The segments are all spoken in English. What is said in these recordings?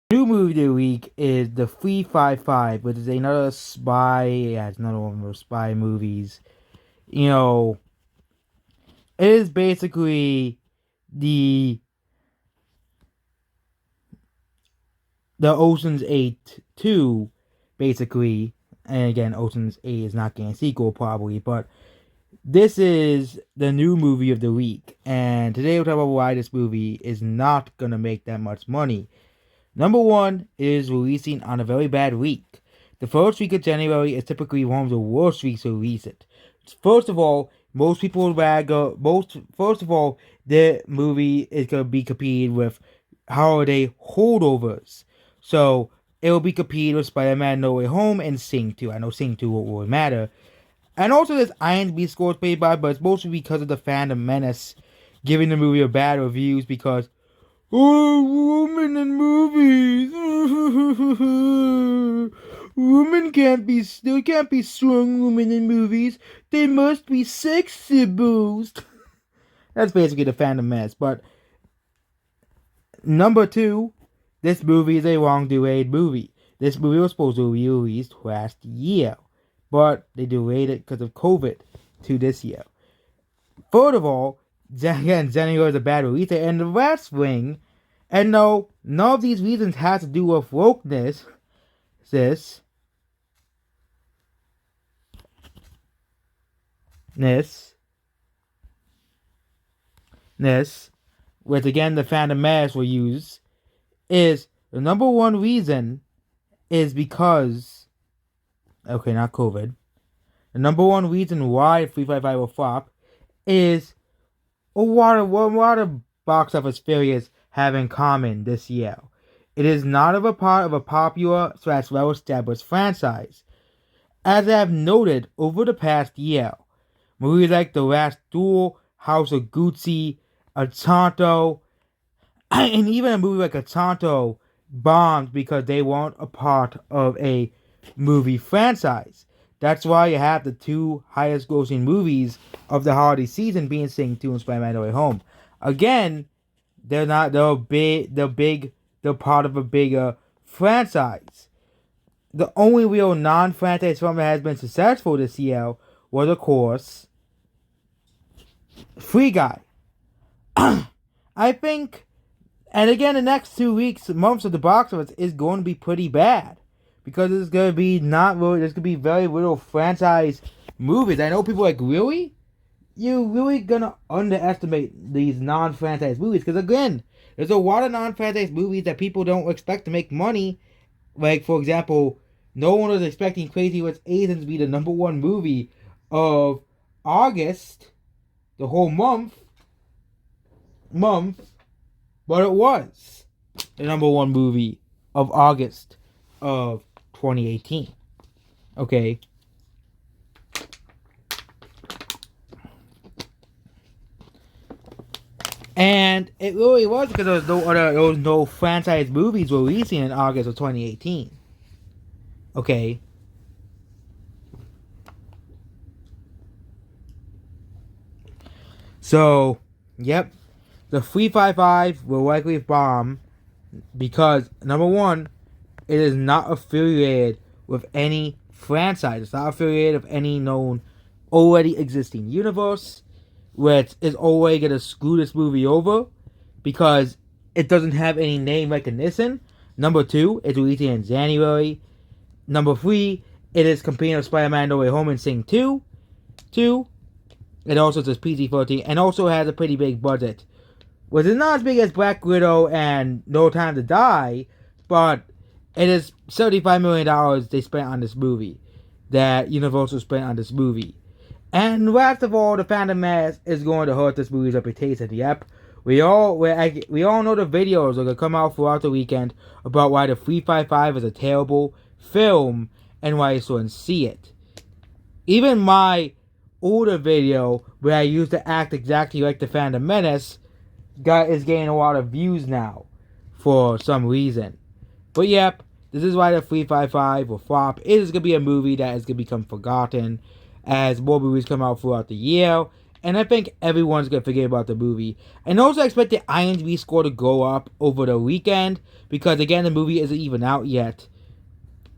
New movie of the week is The 355, which is another spy. Yeah, it's another one of those spy movies. You know, it is basically the the Ocean's 8 2, basically. And again, Ocean's 8 is not getting a sequel probably, but this is the new movie of the week. And today we'll talk about why this movie is not gonna make that much money. Number one is releasing on a very bad week. The first week of January is typically one of the worst weeks to release it. First of all, most people would rather first of all, the movie is gonna be competed with holiday holdovers. So it will be competed with Spider-Man No Way Home and Sing 2. I know Sing 2 won't really matter. And also there's IMDb scores paid by, but it's mostly because of the Phantom Menace giving the movie a bad reviews because women in movies. Women can't be strong women in movies. They must be sex symbols. That's basically the Phantom Menace. But number two, this movie is a long delayed movie. This movie was supposed to be released last year, but they delayed it because of COVID to this year. Furthermore, again, January is a bad release, and the last thing, and no, none of these reasons have to do with wokeness. This, which again the Phantom Menace will use, is the number one reason is because, okay, not COVID. The number one reason why 355 will flop is what of box office failures have in common this year. It is not a part of a popular / well-established franchise. As I have noted over the past year, movies like The Last Duel, House of Gucci, Encanto, and even a movie like Encanto bombed because they weren't a part of a movie franchise. That's why you have the two highest grossing movies of the holiday season being Sing 2 and Spider-Man No Way Home. Again, they're part of a bigger franchise. The only real non-franchise film that has been successful this year was, of course, Free Guy. I think, and again, the next 2 weeks, months of the box office is going to be pretty bad because there's going to be very little franchise movies. I know people are like, really? You're really gonna underestimate these non-franchise movies because again, there's a lot of non-franchise movies that people don't expect to make money. Like for example, no one was expecting Crazy Rich Asians to be the number one movie of August, the whole month, but it was the number one movie of August of 2018. Okay. And it really was because there was no franchise movies releasing in August of 2018. Okay. So, yep. The 355 will likely bomb because, number one, it is not affiliated with any franchise. It's not affiliated with any known already existing universe, which is already going to screw this movie over because it doesn't have any name recognition. Number two, it's releasing in January. Number three, it is competing with Spider-Man No Way Home and Sing 2. It also says PG-13 and also has a pretty big budget, which is not as big as Black Widow and No Time to Die, but it is $75 million they spent on this movie, that Universal spent on this movie. And last of all, the Phantom Menace is going to hurt this movie's reputation. Yep, we all know the videos are gonna come out throughout the weekend about why the 355 is a terrible film and why you shouldn't see it. Even my older video where I used to act exactly like the Phantom Menace is getting a lot of views now for some reason. But yep, this is why the 355 will flop. It is gonna be a movie that is gonna become forgotten as more movies come out throughout the year, And I think everyone's gonna forget about the movie. And also, I expect the IMDb score to go up over the weekend because again, the movie isn't even out yet.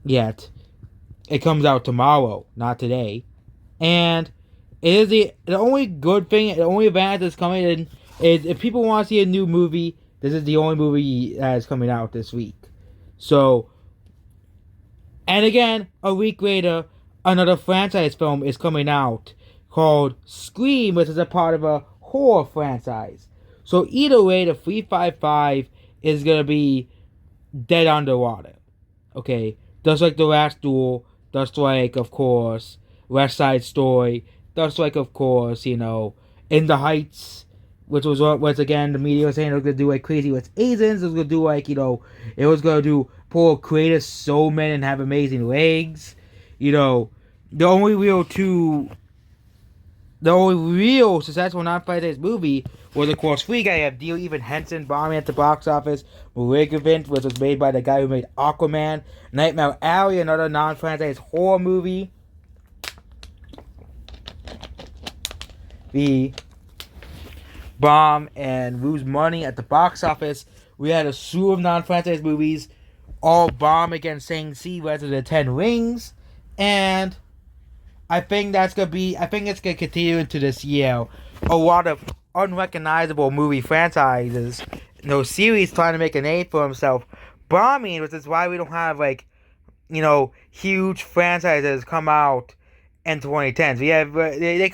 It comes out tomorrow, not today. And it is the only good thing, the only advantage that's coming in is if people want to see a new movie, this is the only movie that is coming out this week. So, and again, a week later, another franchise film is coming out called Scream, which is a part of a horror franchise. So either way, the 355 is gonna be dead underwater. Okay, just like the last duel, just like of course West Side Story, just like of course In the Heights, which was once again the media was saying it was gonna do like Crazy Rich Asians, it was gonna do like it was gonna do pull creative soul men and have amazing legs, the only real two. The only real successful non-franchise movie was, of course, Free Guy. You have Dear Evan Hansen bombing at the box office. Malignant, which was made by the guy who made Aquaman. Nightmare Alley, another non-franchise horror movie. The bomb and lose money at the box office. We had a slew of non-franchise movies, all bomb against Shang-Chi, Legend of the Ten Rings, and I think it's gonna continue into this year. A lot of unrecognizable movie franchises, series trying to make a name for himself, bombing, which is why we don't have huge franchises come out in 2010s. We have they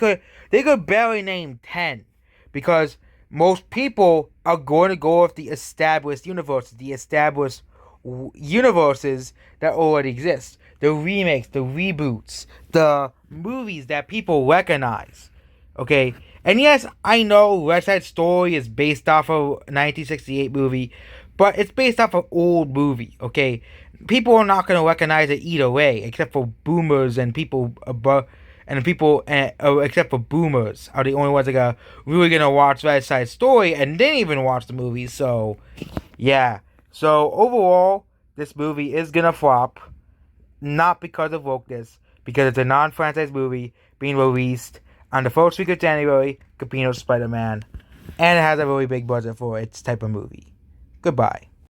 could barely name 10 because most people are going to go with the established universes that already exist. The remakes, the reboots, the movies that people recognize. Okay? And yes, I know West Side Story is based off of a 1968 movie, but it's based off of an old movie, okay? People are not going to recognize it either way, except for boomers and people above, except for boomers are the only ones that are really going to watch West Side Story and didn't even watch the movie, so yeah. So overall, this movie is going to flop. Not because of wokeness, because it's a non-franchise movie being released on the first week of January, competing with Spider-Man, and it has a really big budget for its type of movie. Goodbye.